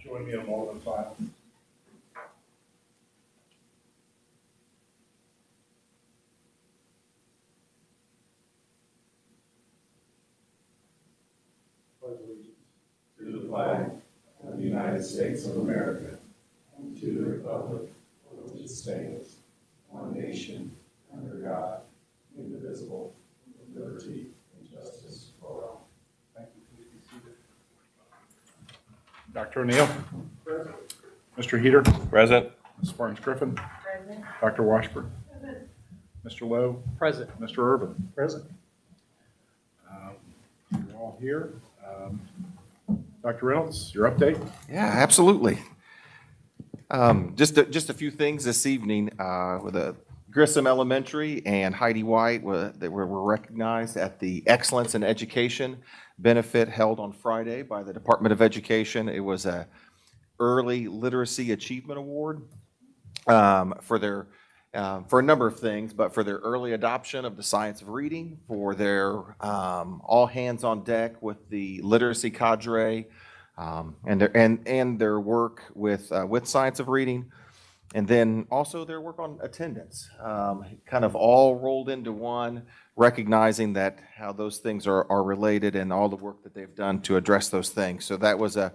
Join me in a moment of silence. Pledge allegiance to the flag of the United States of America, and to the republic for which it stands, one nation, under God, indivisible, with liberty and justice for all. Thank you. Please be seated. Dr. O'Neill. Present. Mr. Heater. Present. Ms. Spartans Griffin. Present. Dr. Washburn. Mr. Lowe. Present. Mr. Irvin. Present. You're all here. Dr. Reynolds, your update. Yeah, absolutely. Just a few things this evening with Grissom Elementary and Heidi White that were recognized at the Excellence in Education benefit held on Friday by the Department of Education. It was a Early Literacy Achievement Award for a number of things, but for their early adoption of the science of reading, for their all hands on deck with the literacy cadre, and their work with science of reading, and then also their work on attendance, kind of all rolled into one, recognizing that how those things are related and all the work that they've done to address those things. So that was a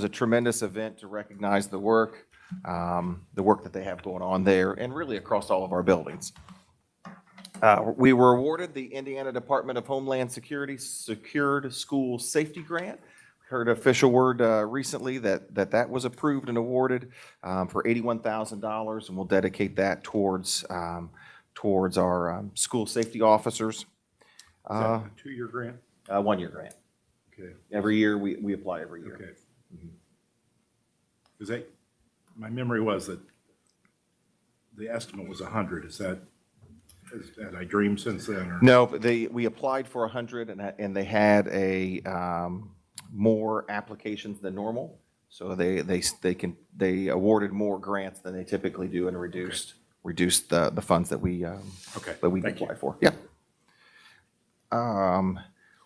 tremendous event to recognize the work that they have going on there and really across all of our buildings. We were awarded the Indiana Department of Homeland Security Secured School Safety Grant. Heard official word recently that was approved and awarded for $81,000, and we'll dedicate that towards our school safety officers. Is that a 2-year grant? 1-year grant. Okay. Every year, we apply every year. Okay. Is that, my memory was that the estimate was 100. Had I dreamed since then? Or? No, but we applied for 100, and they had more applications than normal, so they awarded more grants than they typically do and reduced the funds that we apply for. Yeah.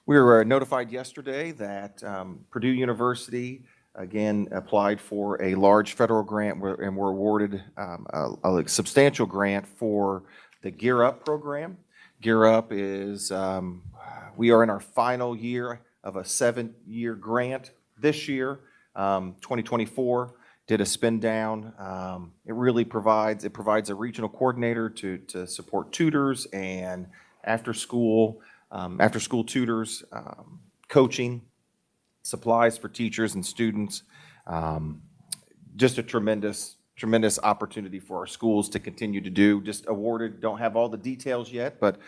We were notified yesterday that Purdue University again applied for a large federal grant and were awarded a substantial grant for the Gear Up program. Gear Up is we are in our final year of a 7-year grant this year, 2024. Did a spin down. It really provides a regional coordinator to support tutors and after school tutors, coaching, supplies for teachers and students. Just a tremendous opportunity for our schools to continue to do. Just awarded, don't have all the details yet, but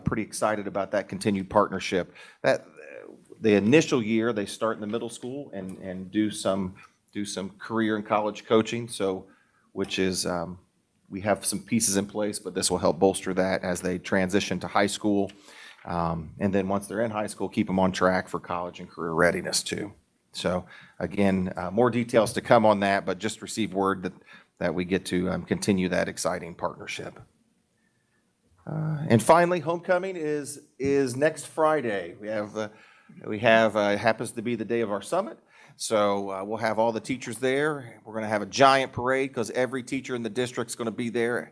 pretty excited about that continued partnership. That the initial year they start in the middle school and do some career and college coaching. So, which is we have some pieces in place, but this will help bolster that as they transition to high school, and then once they're in high school, keep them on track for college and career readiness too. So again, more details to come on that, but just received word that we get to continue that exciting partnership. And finally, homecoming is next Friday. We have it happens to be the day of our summit, so we'll have all the teachers there. We're going to have a giant parade because every teacher in the district is going to be there.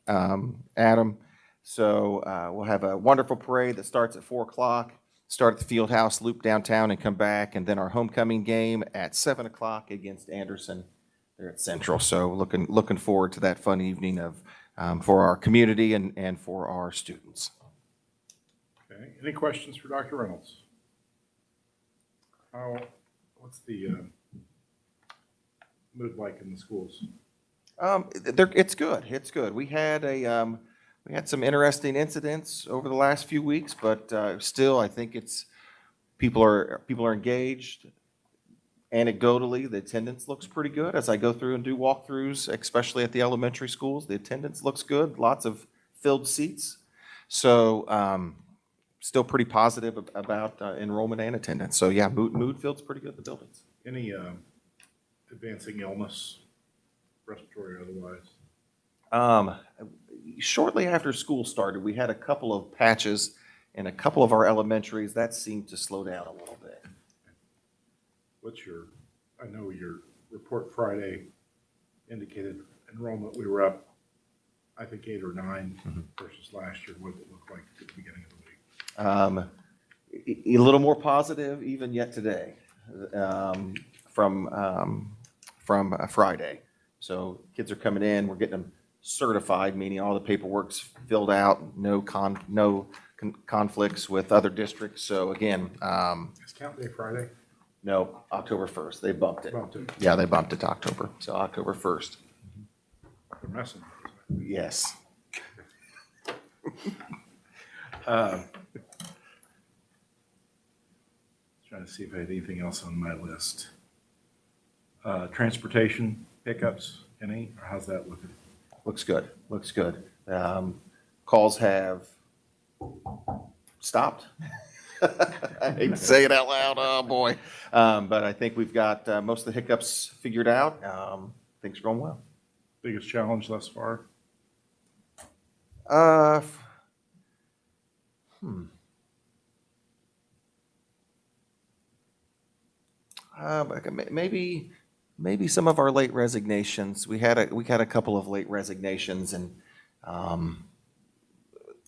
Adam, so we'll have a wonderful parade that starts at 4 o'clock. Start at the field house, loop downtown, and come back, and then our homecoming game at 7 o'clock against Anderson. They're at Central, so looking forward to that fun evening for our community and for our students. Okay. Any questions for Dr. Reynolds? What's the mood like in the schools? It's good. It's good. We had some interesting incidents over the last few weeks, but still, I think people are engaged. Anecdotally, the attendance looks pretty good as I go through and do walkthroughs, especially at the elementary schools. The attendance looks good. Lots of filled seats. So still pretty positive about enrollment and attendance. So yeah, mood feels pretty good at the buildings. Any advancing illness, respiratory or otherwise? Shortly after school started, we had a couple of patches in a couple of our elementaries. That seemed to slow down a little bit. I know your report Friday indicated enrollment, we were up, I think, 8 or 9 versus last year. What did it look like at the beginning of the week? A little more positive even yet today from Friday. So kids are coming in, we're getting them certified, meaning all the paperwork's filled out, no conflicts with other districts. So again, Is count day Friday? no, October 1st, they bumped it. Bumped it. Yeah, they bumped it to October, so October 1st. They're messing with us. Yes. Trying to see if I had anything else on my list. Transportation pickups, any, or how's that looking? Looks good, looks good. Calls have stopped. I hate to say it out loud, oh boy. But I think we've got most of the hiccups figured out. Things are going well. Biggest challenge thus far? Maybe some of our late resignations. We had a couple of late resignations, and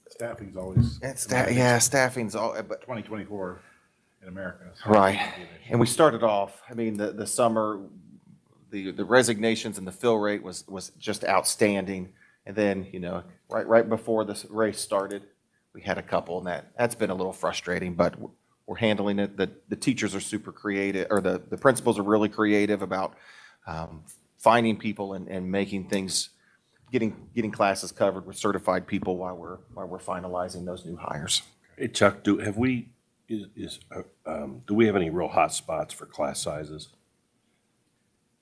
Staffing's always. staffing's all. But 2024 in America. right, and we started off. I mean, the summer, the resignations and the fill rate was just outstanding. And then right before this race started, we had a couple, and that's been a little frustrating. But we're handling it. The teachers are super creative, or the principals are really creative about finding people and making things, getting classes covered with certified people while we're finalizing those new hires. Hey Chuck, do we have any real hot spots for class sizes?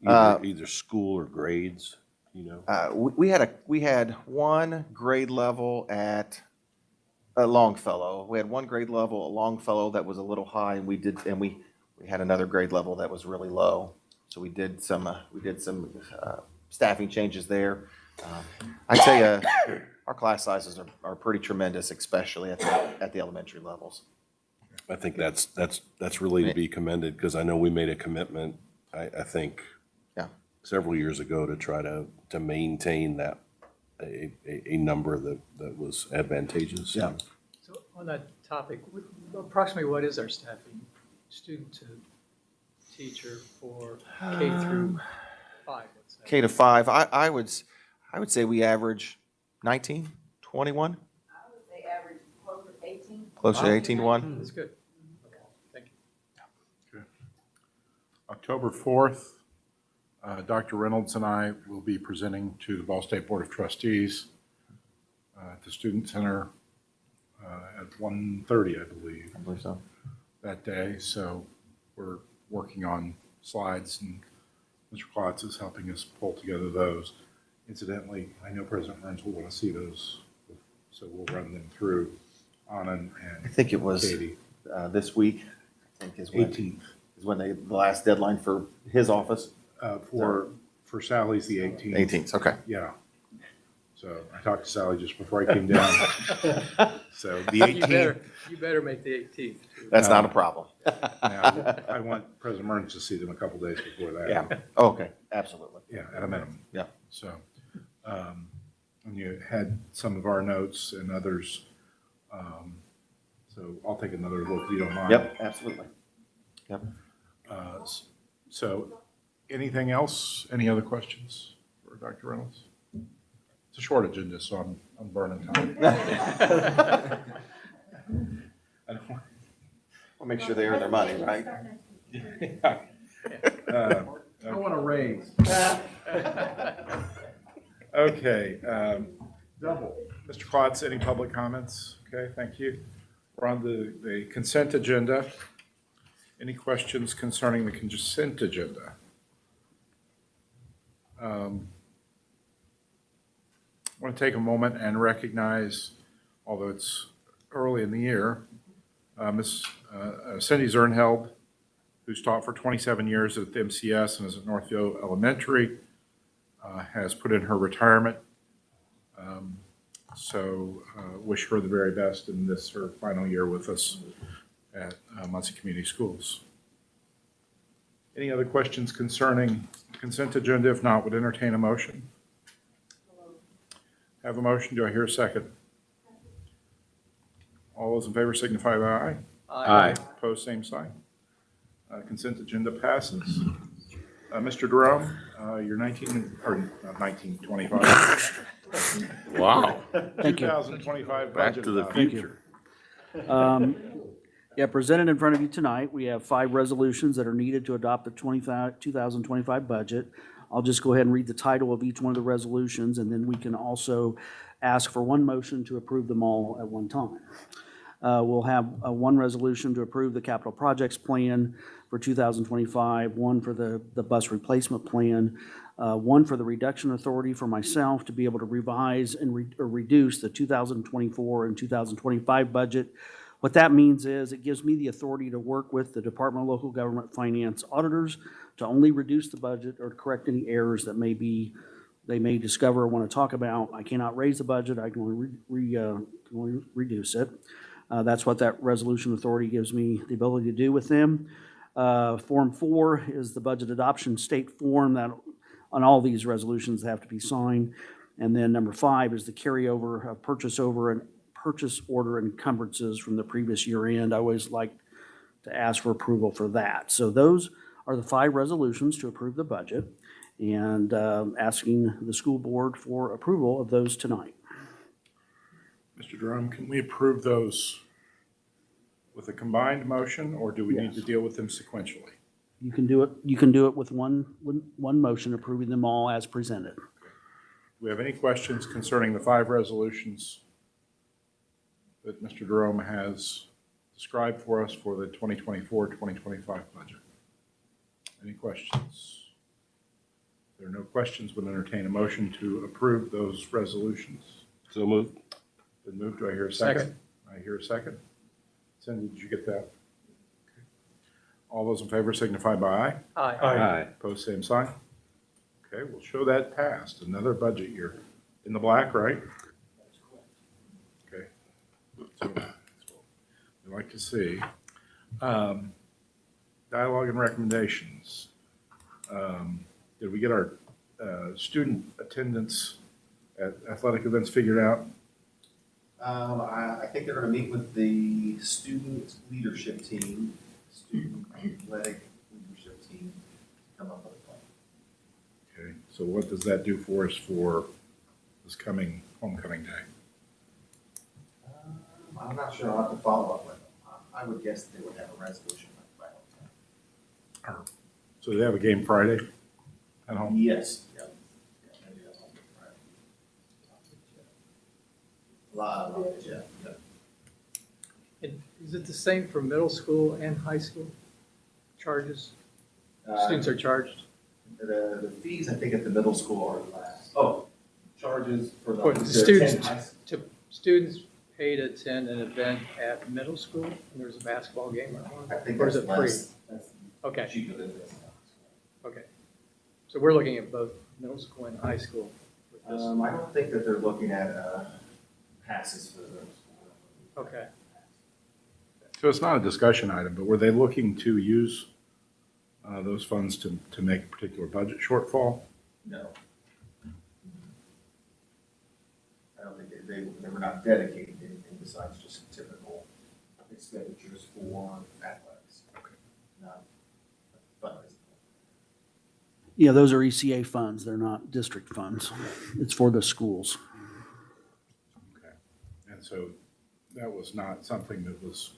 Either school or grades, We had one grade level at Longfellow. We had one grade level at Longfellow that was a little high, and we had another grade level that was really low. So we did some staffing changes there. I tell you, our class sizes are pretty tremendous, especially at the elementary levels. I think that's really to be commended, because I know we made a commitment, I think, several years ago to try to maintain that a number that was advantageous. Yeah. So on that topic, approximately what is our staffing, student to teacher for K through 5, let's say? K to 5, I would say we average 19, 21, I would say average closer to 18. closer to 18 to 1. That's good. Okay, thank you. October 4th, Dr. Reynolds and I will be presenting to the Ball State Board of Trustees at the Student Center at 1:30, I believe, I believe so. that day. So we're working on slides, and Mr. Klotz is helping us pull together those. Incidentally, I know President Burns will want to see those, so we'll run them through Anand I and think it was Katie. this week, I think is 18th. when the last deadline for his office. For Sally's the 18th. 18th, okay. Yeah. So I talked to Sally just before I came down. So the You 18th. better make the 18th. too. That's not a problem. Now, I want President Burns to see them a couple days before that. Yeah, okay, absolutely. Yeah, at a minimum. Yeah. So, and you had some of our notes and others. So I'll take another look if you don't mind. Yep, absolutely. Yep. So anything else? Any other questions for Dr. Reynolds? It's a short agenda, so I'm burning time. I don't want- We'll make sure they earn their money, right? I want a raise. Okay. Double. Mr. Klotz, any public comments? Okay, thank you. We're on the consent agenda. Any questions concerning the consent agenda? I want to take a moment and recognize, although it's early in the year, Miss Cindy Zernheld, who's taught for 27 years at the MCS and is at Northview Elementary, has put in her retirement. So wish her the very best in this, her final year with us at Muncie Community Schools. Any other questions concerning consent agenda? If not, would entertain a motion. Have a motion. Do I hear a second? All those in favor signify by aye. Opposed, same sign. Consent agenda passes. Mr. Jerome, your 25. Wow. Thank you. 2025 Back budget. to the adoption. future. Yeah, presented in front of you tonight, we have 5 resolutions that are needed to adopt the 2025 budget. I'll just go ahead and read the title of each one of the resolutions, and then we can also ask for one motion to approve them all at one time. We'll have one resolution to approve the capital projects plan for 2025, one for the bus replacement plan, one for the reduction authority for myself to be able to revise and or reduce the 2024 and 2025 budget. What that means is it gives me the authority to work with the Department of Local Government Finance auditors to only reduce the budget or to correct any errors that they may discover or want to talk about. I cannot raise the budget, I can only reduce it. That's what that resolution authority gives me the ability to do with them. Form 4 is the budget adoption state form that on all these resolutions have to be signed. And then number 5 is the carryover of purchase order encumbrances from the previous year end. I always like to ask for approval for that. So those are the 5 resolutions to approve the budget, and asking the school board for approval of those tonight. Mr. Jerome, can we approve those with a combined motion, or do we need to deal with them sequentially? You can do it with one motion approving them all as presented. Do we have any questions concerning the 5 resolutions that Mr. Jerome has described for us for the 2024-2025 budget? Any questions? If there are no questions, we'll entertain a motion to approve those resolutions. So moved. Been moved. Do I hear a second? I hear a second. Cindy, did you get that? Okay. All those in favor signify by aye. Aye. Opposed, same sign. Okay, we'll show that passed. Another budget year. In the black, right? Okay. So, we'd like to see. Dialogue and recommendations. Did we get our student attendance at athletic events figured out? I think they're going to meet with the student leadership team, student athletic leadership team, to come up with a plan. Okay, so what does that do for us for this coming homecoming day? I'm not sure. I'll have to follow up with them. I would guess they would have a resolution by homecoming. So they have a game Friday at home? Yes. Yep. Yeah, maybe that's on Friday. Yeah. And is it the same for middle school and high school charges? Students are charged? The fees, I think, at the middle school are less. Oh, charges for For the the students, high- students pay to attend an event at middle school, and there's a basketball game at home? I think Or is that's it free? less. That's Okay, cheaper than this. okay. So we're looking at both middle school and high school with this. I don't think that they're looking at passes for those. Okay. So it's not a discussion item, but were they looking to use those funds to make a particular budget shortfall? No. I don't think they were not dedicating anything besides just typical expenditures for athletics. Okay. Not fundraising. Yeah, those are ECA funds. They're not district funds. It's for the schools. Okay. And so that was not something that was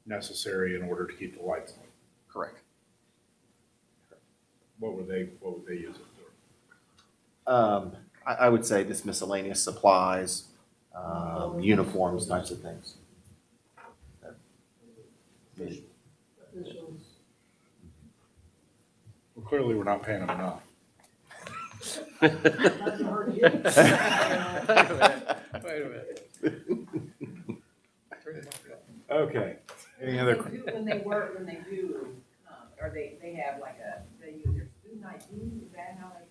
necessary in order to keep the lights on? Correct. What would they use it for? I would say just miscellaneous supplies, uniforms, types of things. Well, clearly, we're not paying them enough. Wait a minute. Turn the mic up. Okay. Any other? When they do, or they have like they use their student ID, is that how they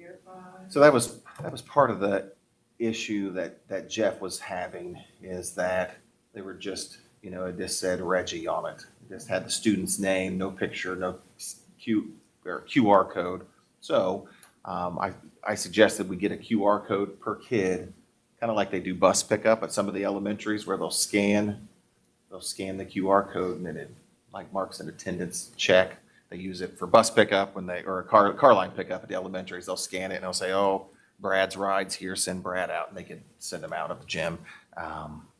verify? So that was part of the issue that Jeff was having, is that they were just, it just said Reggie on it. It just had the student's name, no picture, no QR code. So I suggested we get a QR code per kid, kind of like they do bus pickup at some of the elementaries where they'll scan the QR code and then it like marks an attendance check. They use it for bus pickup or a car line pickup at the elementaries. They'll scan it and they'll say, oh, Brad's ride's here, send Brad out, and they can send him out of the gym.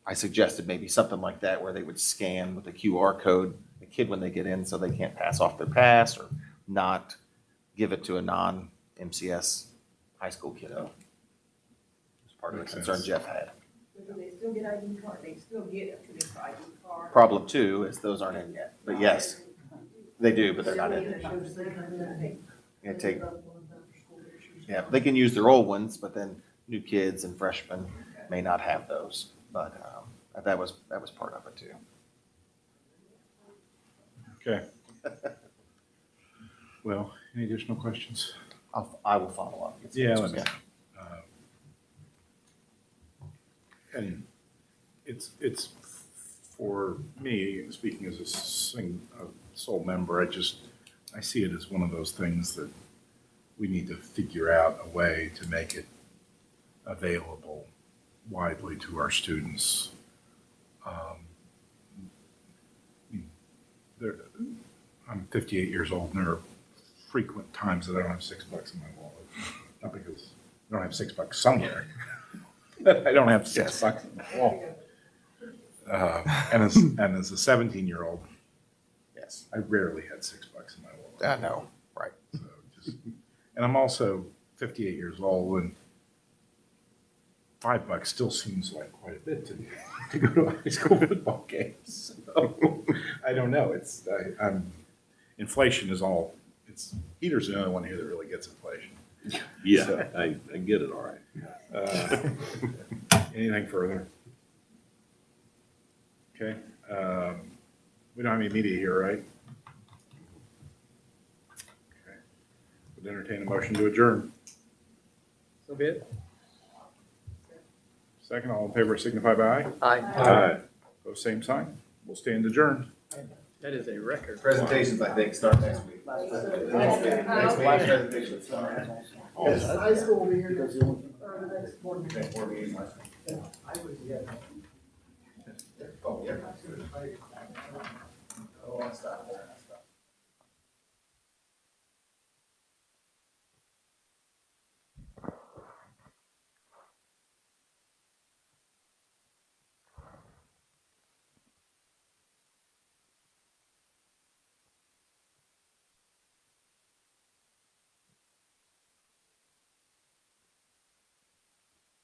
I suggested maybe something like that where they would scan with the QR code the kid when they get in so they can't pass off their pass or not give it to a non-MCS high school kiddo. It's part of the Makes concern sense. Jeff had. Do they still get ID card? They still get a traditional ID card? Problem two is those aren't in yet, but yes, they do, but they're not in. Yeah, they can use their old ones, but then new kids and freshmen may not have those. But that was part of it too. Okay. Well, any additional questions? I will follow up. Yeah, let me. And it's for me, speaking as a sole member, I see it as one of those things that we need to figure out a way to make it available widely to our students. I'm 58 years old, and there are frequent times that I don't have $6 in my wallet. Not because I don't have $6 somewhere. I don't have $6 in my wallet. And as a 17-year-old, Yes. I rarely had $6 in my wallet. I know. Right. So and I'm also 58 years old, and $5 still seems like quite a bit to go to a high school football game. So I don't know. Inflation is all. Peter's the only one here that really gets inflation. Yeah, So- I get it all right. Anything further? Okay. We don't have any media here, right? Okay. Would entertain a motion to adjourn. So be it. Second, all in favor signify by aye. Aye. Pose same sign. We'll stand adjourned. That is a record. Presentations, I think, start next week. Next week, presentations start. High school will be here next, or the next board meeting. Next board meeting.